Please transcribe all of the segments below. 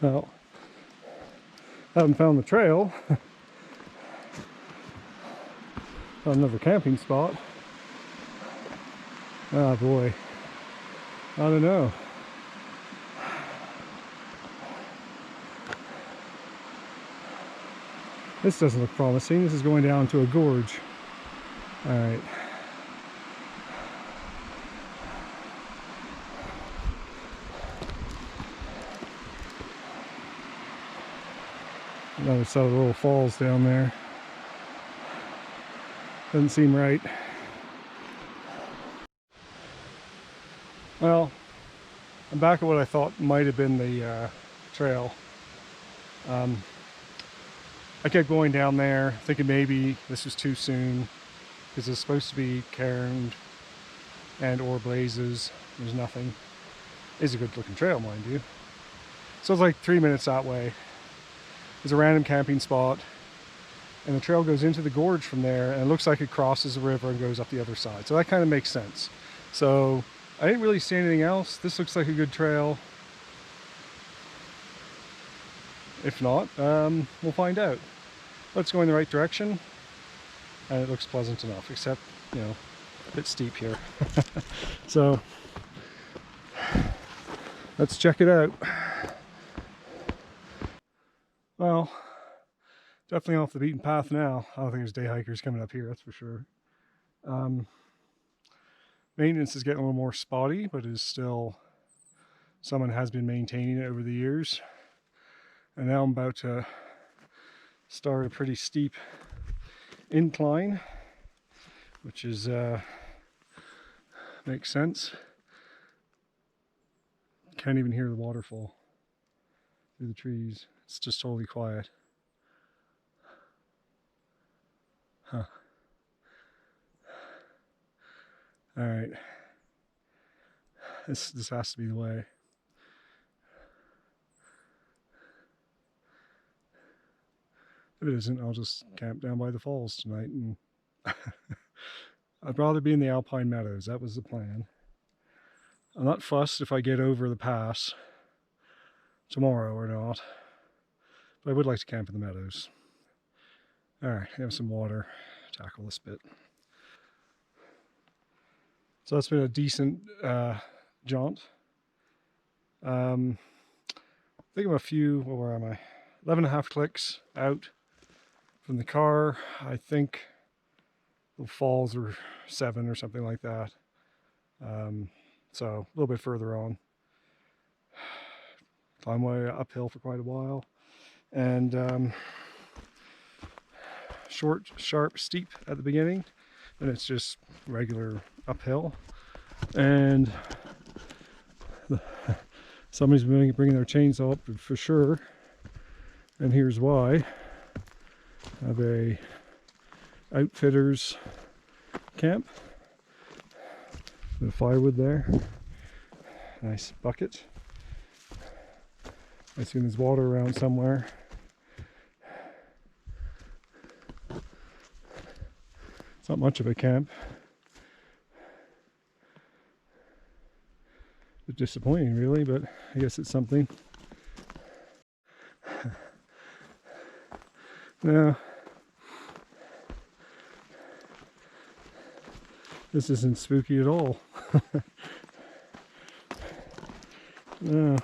Well, haven't found the trail. Found another camping spot. Oh boy, I don't know. This doesn't look promising. This is going down to a gorge. All right. Another set of little falls down there. Doesn't seem right. Well, I'm back at what I thought might have been the trail. I kept going down there thinking maybe this was too soon because it's supposed to be cairned and or blazes. There's nothing. It's a good looking trail, mind you. So it's like 3 minutes that way. There's a random camping spot and the trail goes into the gorge from there, and it looks like it crosses the river and goes up the other side. So that kind of makes sense. So I didn't really see anything else. This looks like a good trail. If not, we'll find out. But it's going the right direction and it looks pleasant enough, except, you know, a bit steep here. So let's check it out. Well, definitely off the beaten path now. I don't think there's day hikers coming up here, that's for sure. Maintenance is getting a little more spotty, but is still, someone has been maintaining it over the years. And now I'm about to start a pretty steep incline, which is makes sense. Can't even hear the waterfall through the trees. It's just totally quiet. Huh. All right. This has to be the way. If it isn't, I'll just camp down by the falls tonight, and I'd rather be in the alpine meadows. That was the plan. I'm not fussed if I get over the pass tomorrow or not, but I would like to camp in the meadows. All right, have some water, tackle this bit. So that's been a decent jaunt. I think I'm a few, where am I? 11.5 clicks out from the car. I think the falls are 7 or something like that. So a little bit further on. Climb way uphill for quite a while. And short, sharp, steep at the beginning. And it's just regular uphill. And somebody's bringing their chainsaw up for sure. And here's why. I have a outfitter's camp. Bit of firewood there. Nice bucket. I assume there's water around somewhere. It's not much of a camp. A bit disappointing really, but I guess it's something. No. This isn't spooky at all. No.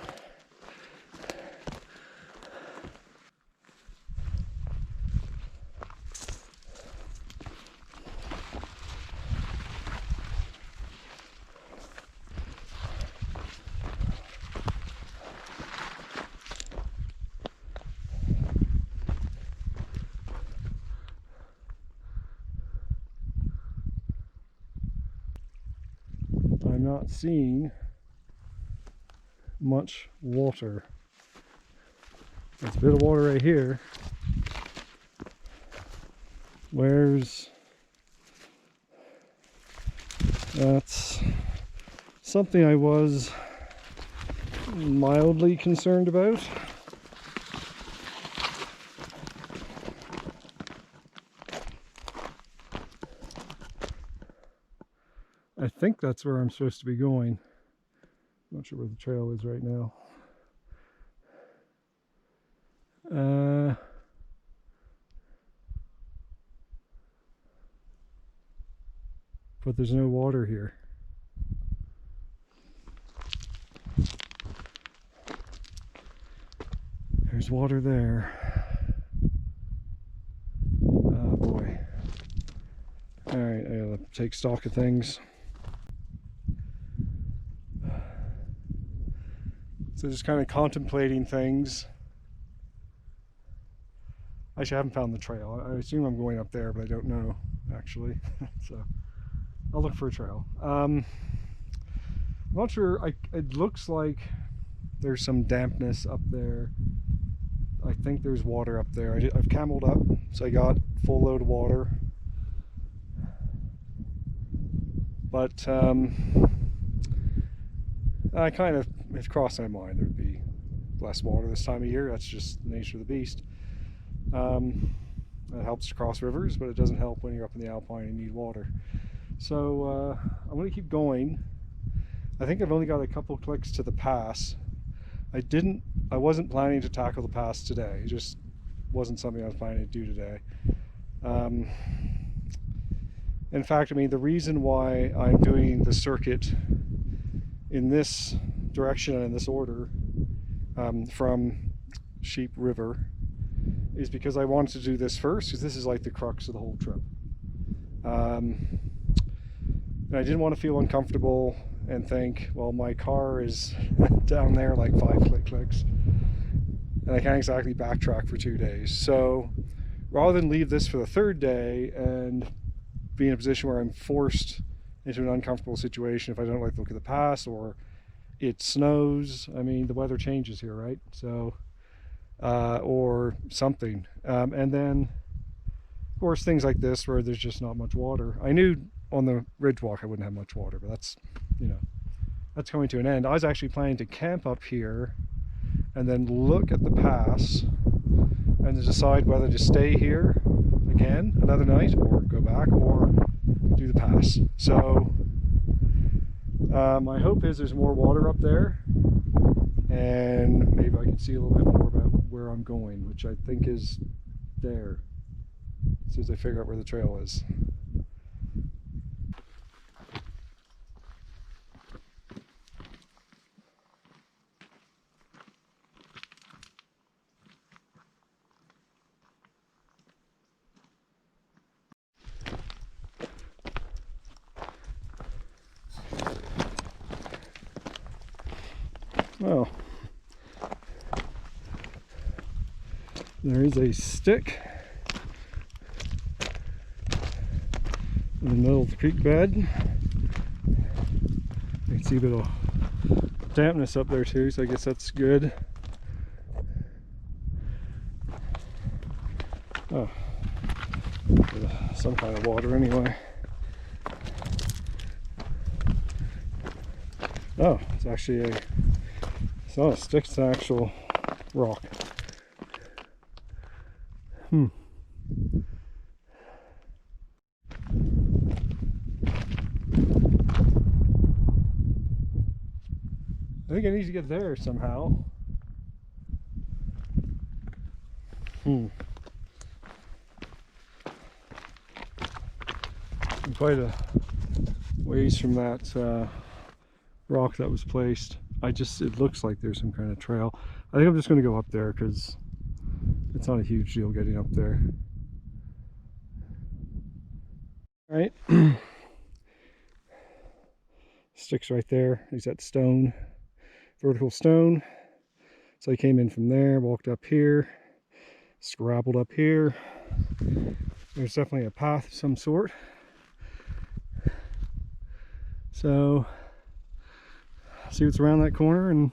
I'm not seeing much water. There's a bit of water right here. That's something I was mildly concerned about. I think that's where I'm supposed to be going. Not sure where the trail is right now. But there's no water here. There's water there. Oh boy. Alright, I gotta take stock of things. So just kind of contemplating things. Actually, I haven't found the trail. I assume I'm going up there, but I don't know, actually. So I'll look for a trail. I'm not sure. It looks like there's some dampness up there. I think there's water up there. I've cameled up, so I got full load of water. But it's crossed my mind there'd be less water this time of year. That's just the nature of the beast. It helps to cross rivers, but it doesn't help when you're up in the alpine and need water. So I'm going to keep going. I think I've only got a couple clicks to the pass. I wasn't planning to tackle the pass today. It just wasn't something I was planning to do today. In fact, I mean, the reason why I'm doing the circuit in this direction and in this order from Sheep River is because I wanted to do this first, because this is like the crux of the whole trip. And I didn't want to feel uncomfortable and think, well, my car is down there like 5 clicks and I can't exactly backtrack for 2 days. So rather than leave this for the third day and be in a position where I'm forced into an uncomfortable situation if I don't like the look of the pass, or it snows, I mean, the weather changes here, right? So or something, and then of course things like this where there's just not much water. I knew on the ridge walk I wouldn't have much water, but that's, you know, that's coming to an end. I was actually planning to camp up here and then look at the pass and to decide whether to stay here again another night or go back or do the pass. So my hope is there's more water up there and maybe I can see a little bit more about where I'm going, which I think is there, as soon as I figure out where the trail is. Well, there is a stick in the middle of the creek bed. You can see a bit of dampness up there too, so I guess that's good. Oh, some kind of water anyway. Oh, it's actually it's not a stick, it's an actual rock. I think I need to get there somehow. I'm quite a ways from that rock that was placed. It looks like there's some kind of trail. I think I'm just going to go up there because it's not a huge deal getting up there. All right. Sticks right there. There's that stone, vertical stone. So I came in from there, walked up here, scrabbled up here. There's definitely a path of some sort. So see what's around that corner and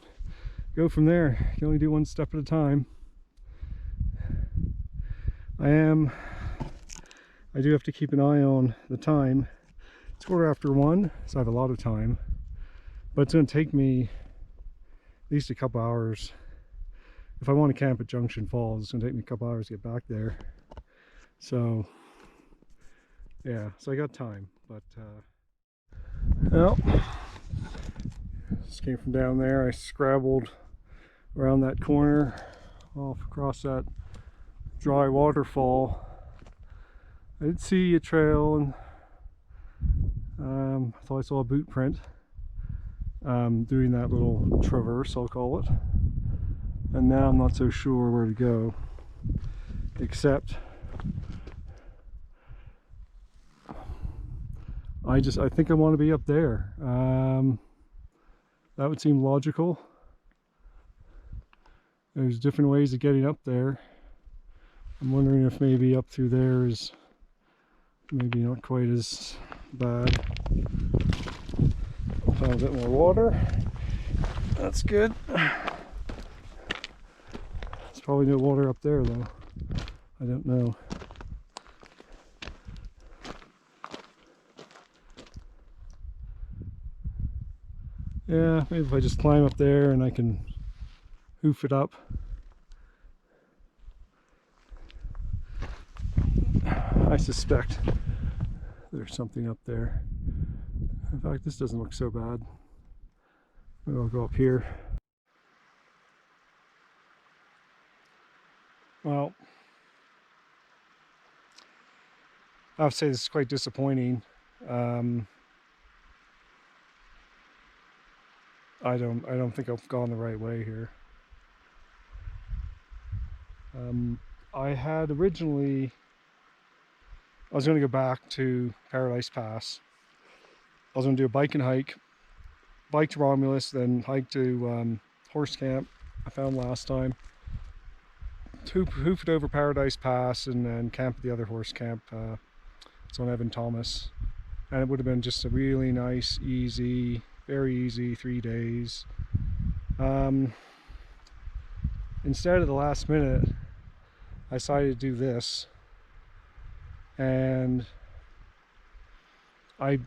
go from there. You can only do one step at a time. I do have to keep an eye on the time. It's 1:15, so I have a lot of time, but it's going to take me at least a couple hours. If I want to camp at Junction Falls, it's going to take me a couple hours to get back there. So yeah, so I got time, but well, just came from down there. I scrabbled around that corner off across that dry waterfall. I did see a trail, and I thought I saw a boot print doing that little traverse, I'll call it. And now I'm not so sure where to go, except I think I want to be up there. That would seem logical. There's different ways of getting up there. I'm wondering if maybe up through there is maybe not quite as bad. Found a bit more water. That's good. There's probably no water up there though. I don't know. Yeah, maybe if I just climb up there and I can hoof it up. I suspect there's something up there. In fact, this doesn't look so bad. Maybe I'll go up here. Well, I would say this is quite disappointing. I don't think I've gone the right way here. I had originally, I was going to go back to Paradise Pass. I was going to do a bike and hike, bike to Romulus, then hike to horse camp I found last time. Hoof it over Paradise Pass and then camp at the other horse camp. It's on Evan Thomas. And it would have been just a really nice, easy, very easy 3 days. Instead of the last minute, I decided to do this. And I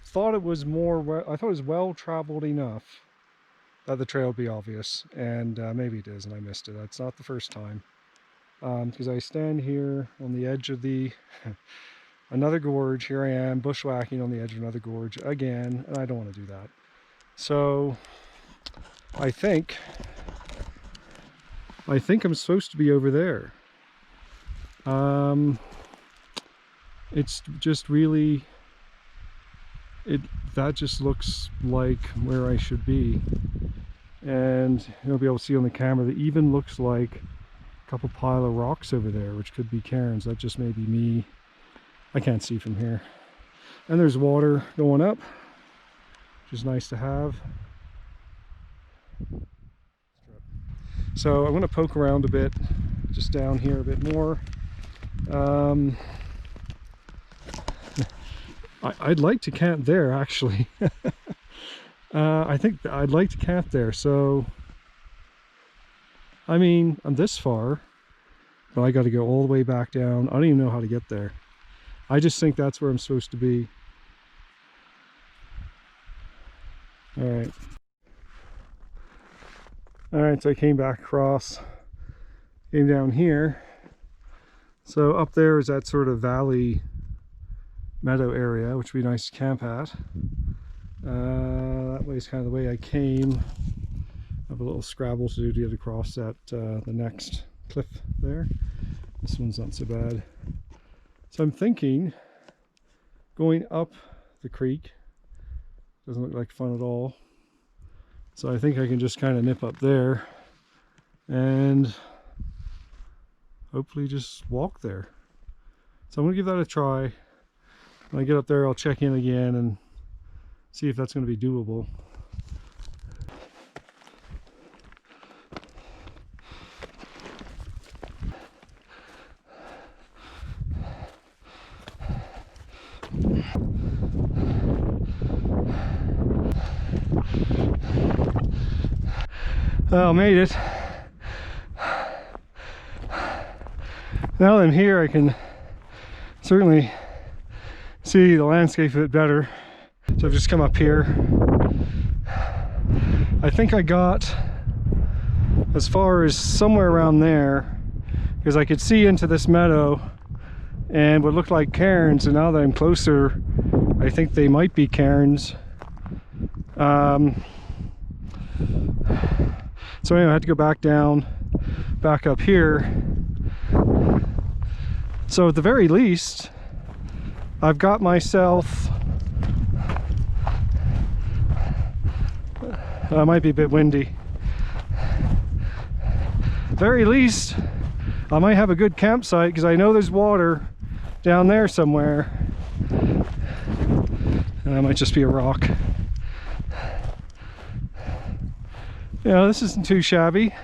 thought it was well traveled enough that the trail would be obvious, and maybe it is, and I missed it. That's not the first time, because I stand here on the edge of the another gorge. Here I am bushwhacking on the edge of another gorge again, and I don't want to do that. So I think I'm supposed to be over there. It's just really, that just looks like where I should be. And you'll be able to see on the camera that even looks like a couple pile of rocks over there, which could be cairns. That just may be me. I can't see from here. And there's water going up, which is nice to have. So I'm going to poke around a bit, just down here a bit more. I'd like to camp there, actually. I think I'd like to camp there. So, I mean, I'm this far, but I got to go all the way back down. I don't even know how to get there. I just think that's where I'm supposed to be. All right. All right, so I came back across, came down here. So up there is that sort of valley meadow area, which would be nice to camp at. That way is kind of the way I came. I have a little scrabble to do to get across that the next cliff there. This one's not so bad. So I'm thinking going up the creek. Doesn't look like fun at all. So I think I can just kind of nip up there and hopefully just walk there. So I'm going to give that a try. When I get up there, I'll check in again and see if that's going to be doable. Well, made it. Now that I'm here, I can certainly see the landscape a bit better. So I've just come up here. I think I got as far as somewhere around there, because I could see into this meadow and what looked like cairns, and now that I'm closer, I think they might be cairns. So anyway, I had to go back down. back up here. So at the very least, I've got myself, it might be a bit windy. At the very least, I might have a good campsite because I know there's water down there somewhere. And that might just be a rock. You know, this isn't too shabby.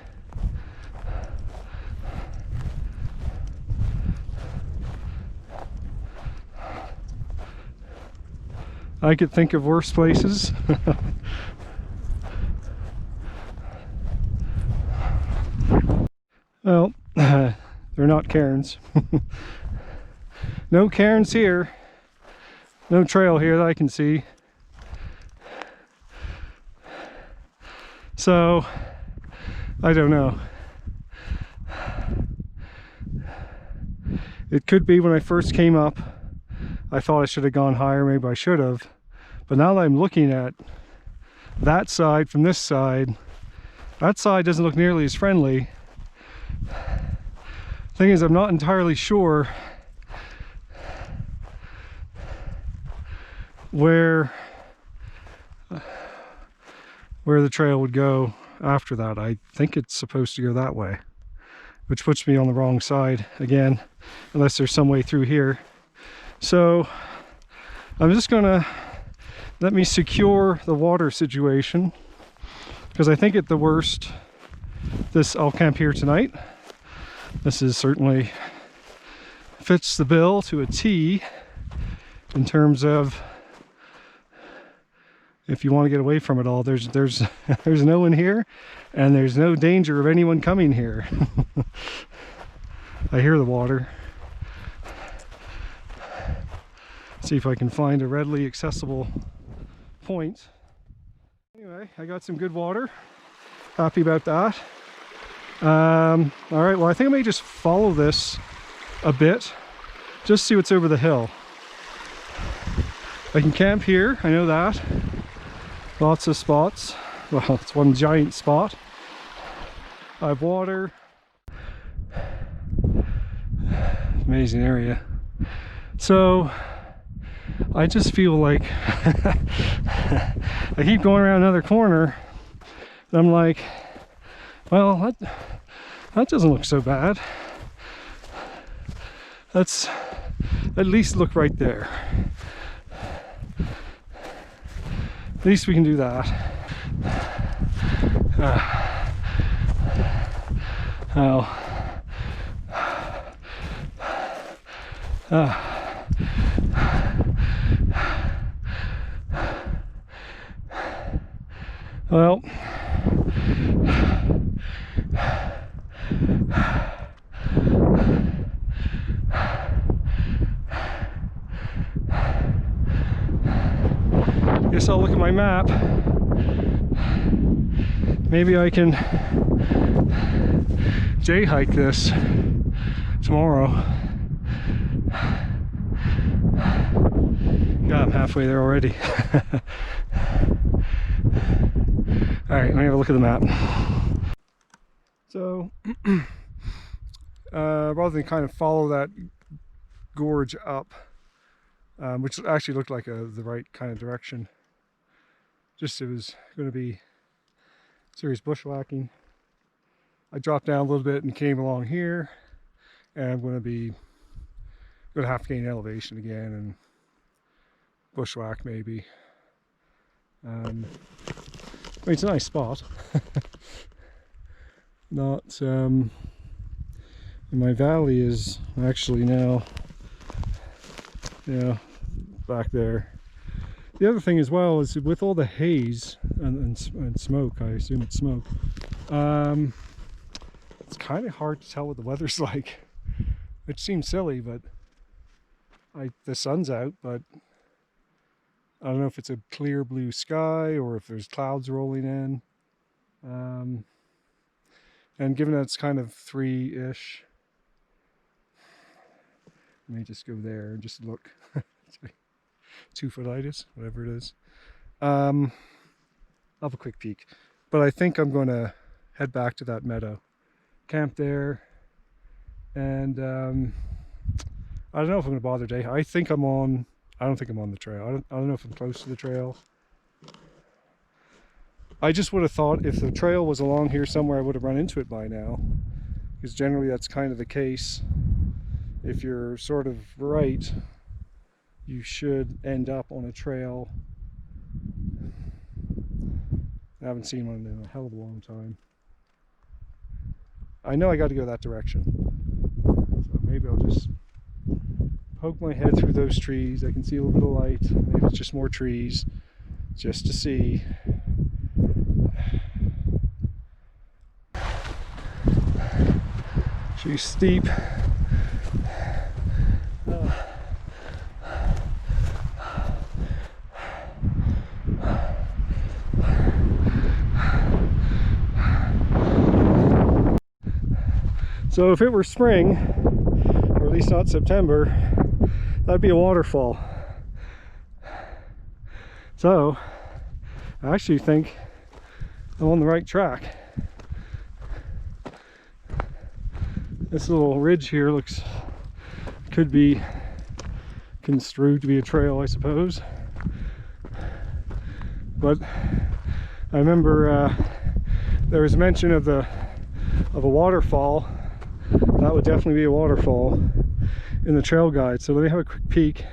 I could think of worse places. Well, they're not cairns. No cairns here. No trail here that I can see. So, I don't know. It could be when I first came up, I thought I should have gone higher, maybe I should have. But now that I'm looking at that side from this side, that side doesn't look nearly as friendly. Thing is, I'm not entirely sure where the trail would go after that. I think it's supposed to go that way, which puts me on the wrong side again, unless there's some way through here. So I'm just gonna let me secure the water situation, because I think at the worst I'll camp here tonight. This is certainly fits the bill to a T in terms of if you want to get away from it all. There's there's no one here, and there's no danger of anyone coming here. I hear the water. See if I can find a readily accessible point. Anyway, I got some good water. Happy about that. All right, well, I think I may just follow this a bit, just see what's over the hill. I can camp here, I know that. Lots of spots. Well, it's one giant spot. I have water. Amazing area. So I just feel like I keep going around another corner and I'm like, well, that doesn't look so bad. Let's at least look right there. At least we can do that. Well, guess I'll look at my map. Maybe I can J-hike this tomorrow. God, I'm halfway there already. Alright, let me have a look at the map. So, rather than kind of follow that gorge up, which actually looked like the right kind of direction, just it was going to be serious bushwhacking. I dropped down a little bit and came along here, and I'm going to have to gain elevation again and bushwhack maybe. I mean, it's a nice spot. Not and my valley is actually now, yeah, back there. The other thing as well is with all the haze and smoke, I assume it's smoke, it's kind of hard to tell what the weather's like. It seems silly, but the sun's out, but I don't know if it's a clear blue sky or if there's clouds rolling in. And given that it's kind of 3-ish, let me just go there and just look. 2-foot-itis, whatever it is. I'll have a quick peek. But I think I'm going to head back to that meadow camp there, and I don't know if I'm going to bother day. I think I'm on. I don't think I'm on the trail. I don't know if I'm close to the trail. I just would have thought if the trail was along here somewhere, I would have run into it by now, because generally that's kind of the case. If you're sort of right, you should end up on a trail. I haven't seen one in a hell of a long time. I know I got to go that direction, so maybe I'll just poke my head through those trees. I can see a little bit of light. Maybe it's just more trees, just to see. She's steep. So if it were spring, or at least not September, that'd be a waterfall. So I actually think I'm on the right track. This little ridge here could be construed to be a trail, I suppose. But I remember there was mention of a waterfall. That would definitely be a waterfall in the trail guide. So let me have a quick peek,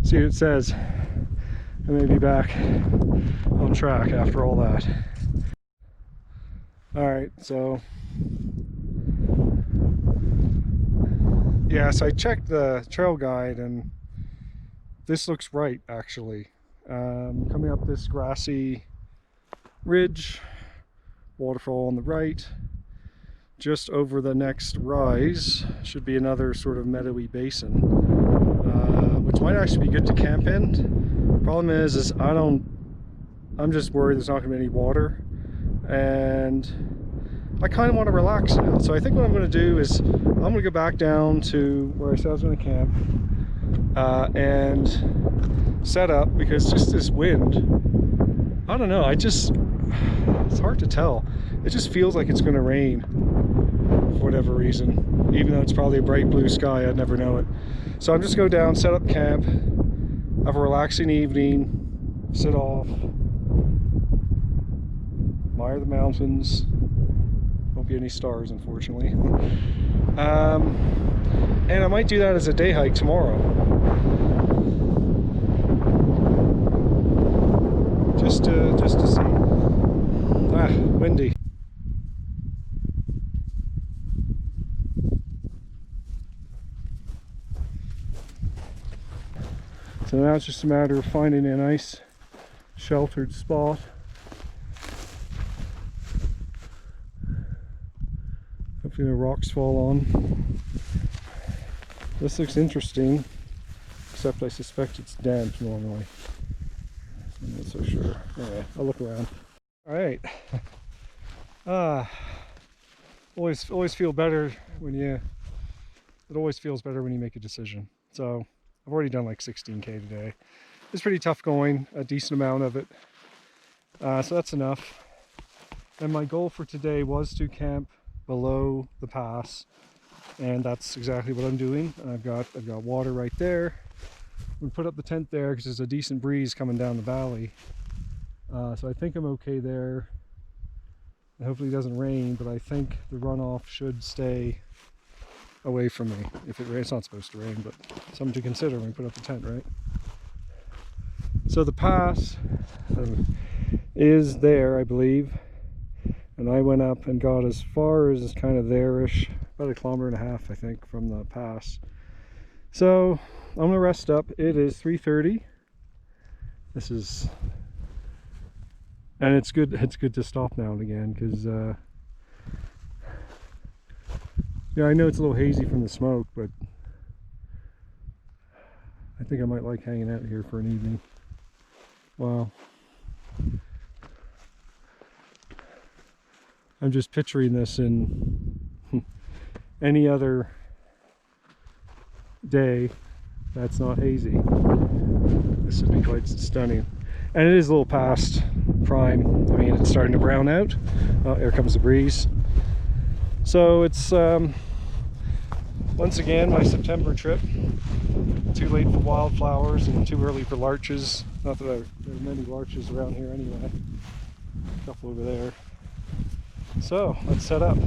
see what it says, and maybe back on track after all that. Alright, so yeah, so I checked the trail guide and this looks right actually. Coming up this grassy ridge, waterfall on the right. Just over the next rise should be another sort of meadowy basin, which might actually be good to camp in. Problem is I'm just worried there's not going to be any water, and I kind of want to relax now. So I think what I'm going to do is I'm going to go back down to where I said I was going to camp and set up, because just this wind, I don't know, it's hard to tell. It just feels like it's going to rain for whatever reason. Even though it's probably a bright blue sky, I'd never know it. So I'm just going to go down, set up camp, have a relaxing evening, sit off, admire the mountains. Won't be any stars, unfortunately. And I might do that as a day hike tomorrow. Just to see. Windy. So now it's just a matter of finding a nice sheltered spot. Hopefully the rocks fall on. This looks interesting, except I suspect it's damp normally. I'm not so sure. Anyway, I'll look around. Alright. Always feel better when it always feels better when you make a decision. So I've already done like 16K today. It's pretty tough going, a decent amount of it. So that's enough. And my goal for today was to camp below the pass, and that's exactly what I'm doing. I've got water right there. I'm gonna put up the tent there because there's a decent breeze coming down the valley. So I think I'm okay there. And hopefully it doesn't rain, but I think the runoff should stay away from me. If it rains, it's not supposed to rain, but something to consider when we put up the tent, right? So the pass is there, I believe, and I went up and got as far as kind of there-ish, about 1.5 kilometers, I think, from the pass. So I'm gonna rest up. It is 3:30. And it's good to stop now and again, because yeah, I know it's a little hazy from the smoke, but I think I might like hanging out here for an evening. Wow. I'm just picturing this in any other day that's not hazy. This would be quite stunning. And it is a little past prime. I mean, it's starting to brown out. Oh, here comes the breeze. So it's once again my September trip. Too late for wildflowers and too early for larches. Not that there are many larches around here anyway. A couple over there. So let's set up.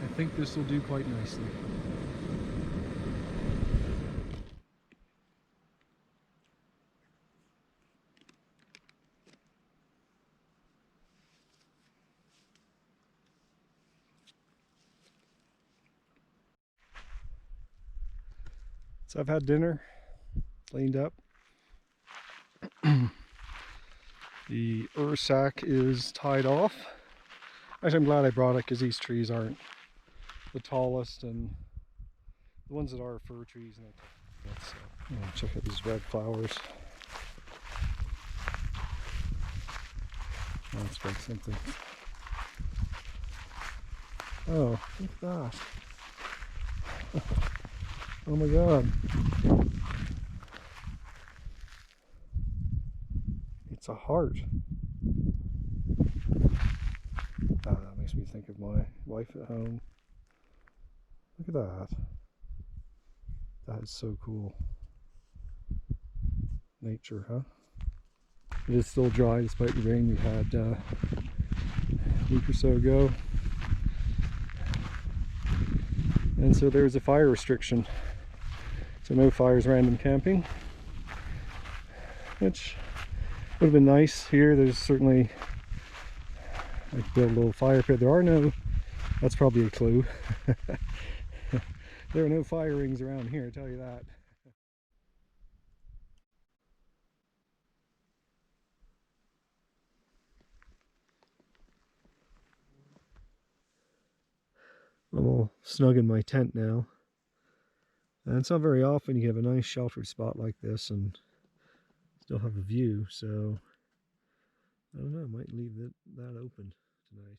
I think this will do quite nicely. So I've had dinner, cleaned up. The sack is tied off. Actually, I'm glad I brought it because these trees aren't the tallest, and the ones that are fir trees. And that's, check out these red flowers. That's like something. Oh, look at that. Oh my god. It's a heart. That makes me think of my wife at home. Look at that. That is so cool. Nature, huh? It is still dry despite the rain we had a week or so ago. And so there's a fire restriction. So no fires random camping, which would have been nice here. There's certainly, I could build a little fire pit. There are no, that's probably a clue. There are no fire rings around here, I tell you that. I'm all snug in my tent now. And it's not very often you have a nice sheltered spot like this and still have a view, so I don't know, I might leave that open tonight.